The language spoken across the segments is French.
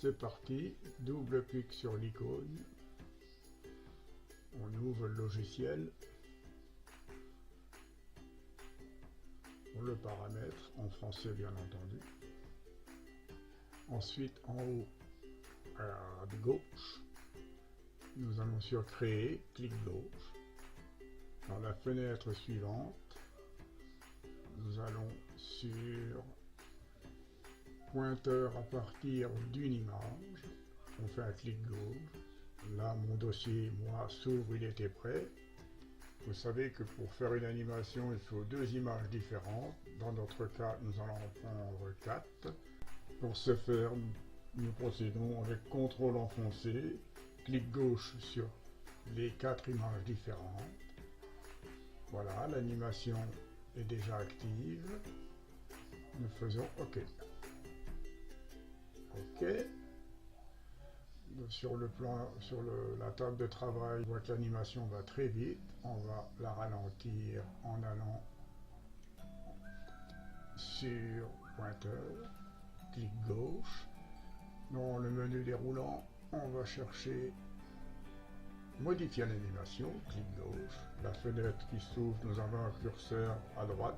c'est parti, double clic sur l'icône, on ouvre le logiciel, on le paramètre, en français bien entendu. Ensuite, en haut à gauche, nous allons sur Créer, clic gauche. Dans la fenêtre suivante, nous allons sur Pointeur à partir d'une image. On fait un clic gauche. Là, mon dossier, moi, s'ouvre, il était prêt. Vous savez que pour faire une animation, il faut 2 images différentes. Dans notre cas, nous allons en prendre 4. Pour ce faire, nous procédons avec CTRL enfoncé, clic gauche sur les 4 images différentes. Voilà, l'animation est déjà active. Nous faisons OK. OK. Sur la table de travail, on voit que l'animation va très vite. On va la ralentir en allant sur pointeur, clic gauche. Dans le menu déroulant, on va chercher modifier l'animation, clic gauche. La fenêtre qui s'ouvre, nous avons un curseur à droite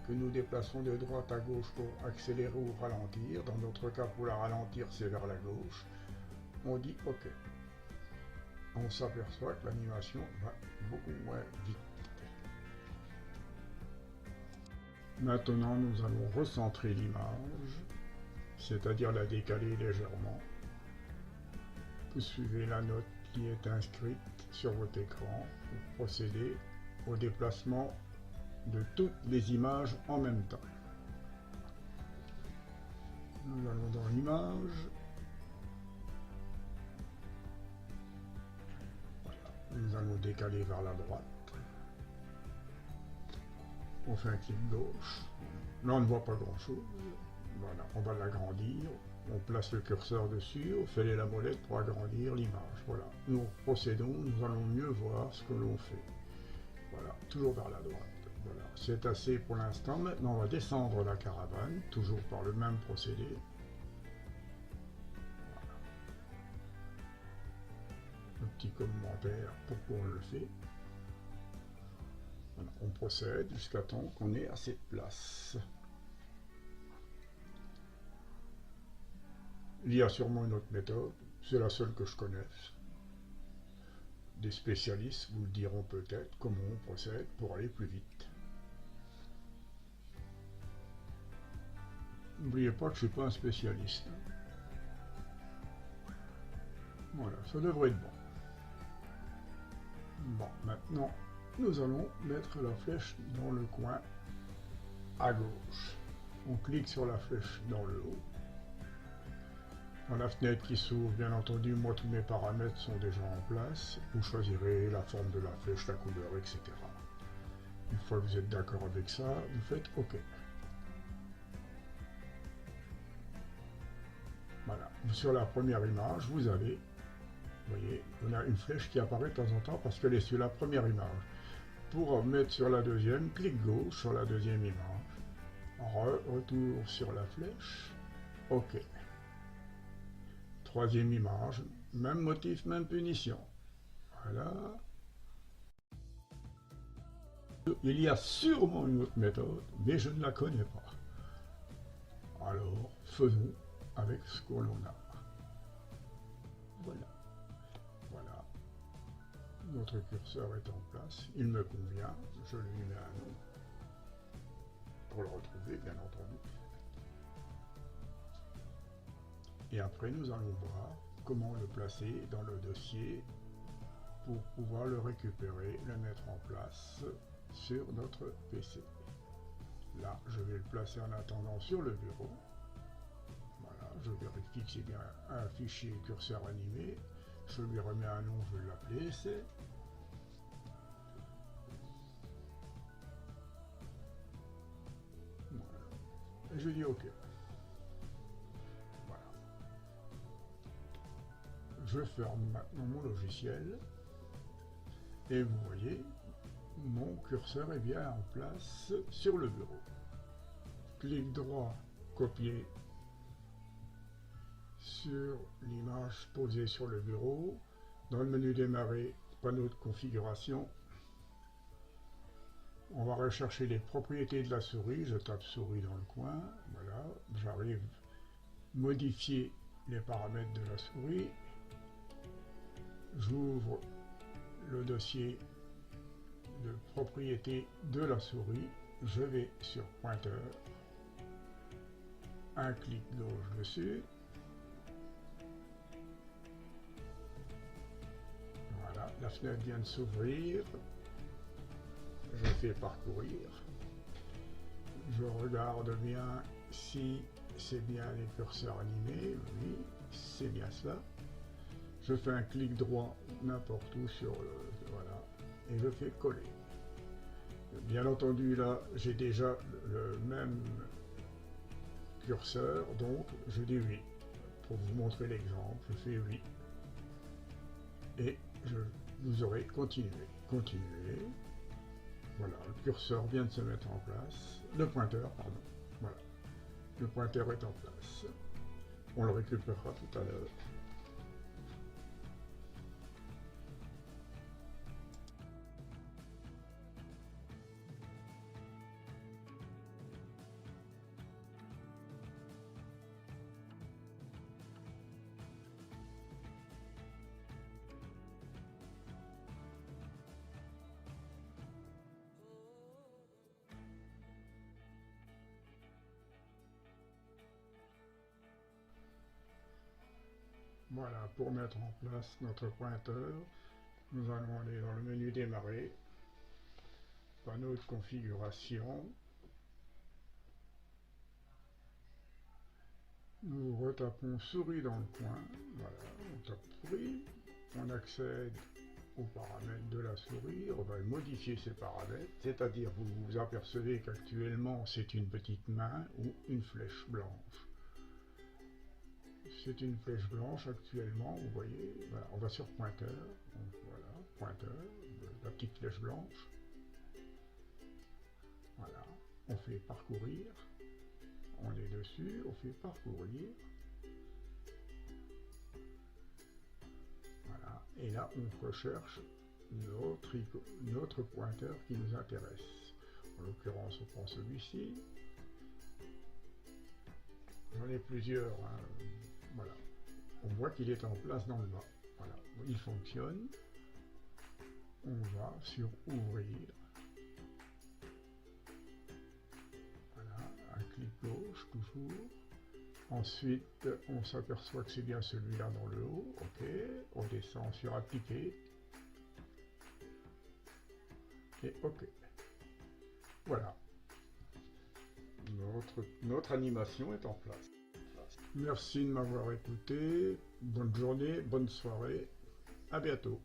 que nous déplaçons de droite à gauche pour accélérer ou ralentir. Dans notre cas, pour la ralentir, c'est vers la gauche. On dit OK. On s'aperçoit que l'animation va beaucoup moins vite. Maintenant, nous allons recentrer l'image, c'est-à-dire la décaler légèrement. Vous suivez la note qui est inscrite sur votre écran pour procéder au déplacement de toutes les images en même temps. Nous allons dans l'image. Nous allons décaler vers la droite. On fait un clic gauche. Là, on ne voit pas grand-chose. Voilà, on va l'agrandir. On place le curseur dessus, on fait la molette pour agrandir l'image. Voilà, nous procédons, nous allons mieux voir ce que l'on fait. Voilà, toujours vers la droite. Voilà, c'est assez pour l'instant. Maintenant, on va descendre la caravane, toujours par le même procédé. Voilà. Un petit commentaire pourquoi on le fait. Voilà, on procède jusqu'à temps qu'on ait assez de place. Il y a sûrement une autre méthode, c'est la seule que je connaisse. Des spécialistes vous le diront peut-être comment on procède pour aller plus vite. N'oubliez pas que je ne suis pas un spécialiste. Voilà, ça devrait être bon. Bon, maintenant, nous allons mettre la flèche dans le coin à gauche. On clique sur la flèche dans le haut. Dans la fenêtre qui s'ouvre, bien entendu, moi tous mes paramètres sont déjà en place. Vous choisirez la forme de la flèche, la couleur, etc. Une fois que vous êtes d'accord avec ça, vous faites OK. Voilà. Sur la première image, vous avez, vous voyez, on a une flèche qui apparaît de temps en temps parce qu'elle est sur la première image. Pour mettre sur la deuxième, clic gauche sur la deuxième image. Retour sur la flèche. OK. Troisième image, même motif, même punition. Voilà. Il y a sûrement une autre méthode, mais je ne la connais pas. Alors, faisons avec ce que l'on a. Voilà. Voilà. Notre curseur est en place. Il me convient. Je lui mets un nom. Pour le retrouver, bien entendu. Et après, nous allons voir comment le placer dans le dossier pour pouvoir le récupérer, le mettre en place sur notre PC. Là, je vais le placer en attendant sur le bureau. Voilà, je vérifie que c'est bien un fichier curseur animé. Je lui remets un nom, je vais l'appeler essai. Voilà. Et je dis OK. Je ferme maintenant mon logiciel et vous voyez, mon curseur est bien en place sur le bureau. Clic droit, copier sur l'image posée sur le bureau. Dans le menu démarrer, panneau de configuration. On va rechercher les propriétés de la souris. Je tape souris dans le coin. Voilà, j'arrive modifier les paramètres de la souris. J'ouvre le dossier de propriété de la souris. Je vais sur pointeur. Un clic gauche dessus. Voilà, la fenêtre vient de s'ouvrir. Je fais parcourir. Je regarde bien si c'est bien les curseurs animés. Oui, c'est bien cela. Je fais un clic droit n'importe où sur le... Voilà. Et je fais coller. Bien entendu, là, j'ai déjà le même curseur, donc je dis oui. Pour vous montrer l'exemple, je fais oui. Et vous aurez continué. Continuer. Voilà, le curseur vient de se mettre en place. Le pointeur, pardon. Voilà. Le pointeur est en place. On le récupérera tout à l'heure. Voilà, pour mettre en place notre pointeur, nous allons aller dans le menu démarrer, panneau de configuration. Nous retapons souris dans le coin, voilà, on tape souris, on accède aux paramètres de la souris, on va modifier ces paramètres, c'est-à-dire vous vous apercevez qu'actuellement c'est une petite main ou une flèche blanche. C'est une flèche blanche actuellement, vous voyez, voilà, on va sur pointeur, donc voilà, pointeur, la petite flèche blanche, voilà, on fait parcourir, on est dessus, on fait parcourir, voilà, et là on recherche notre pointeur qui nous intéresse, en l'occurrence on prend celui-ci, j'en ai plusieurs, hein. Voilà, on voit qu'il est en place dans le bas. Voilà, il fonctionne. On va sur ouvrir. Voilà, un clic gauche toujours. Ensuite, on s'aperçoit que c'est bien celui-là dans le haut. Ok, on descend sur appliquer. Et ok. Voilà. Notre animation est en place. Merci de m'avoir écouté, bonne journée, bonne soirée, à bientôt.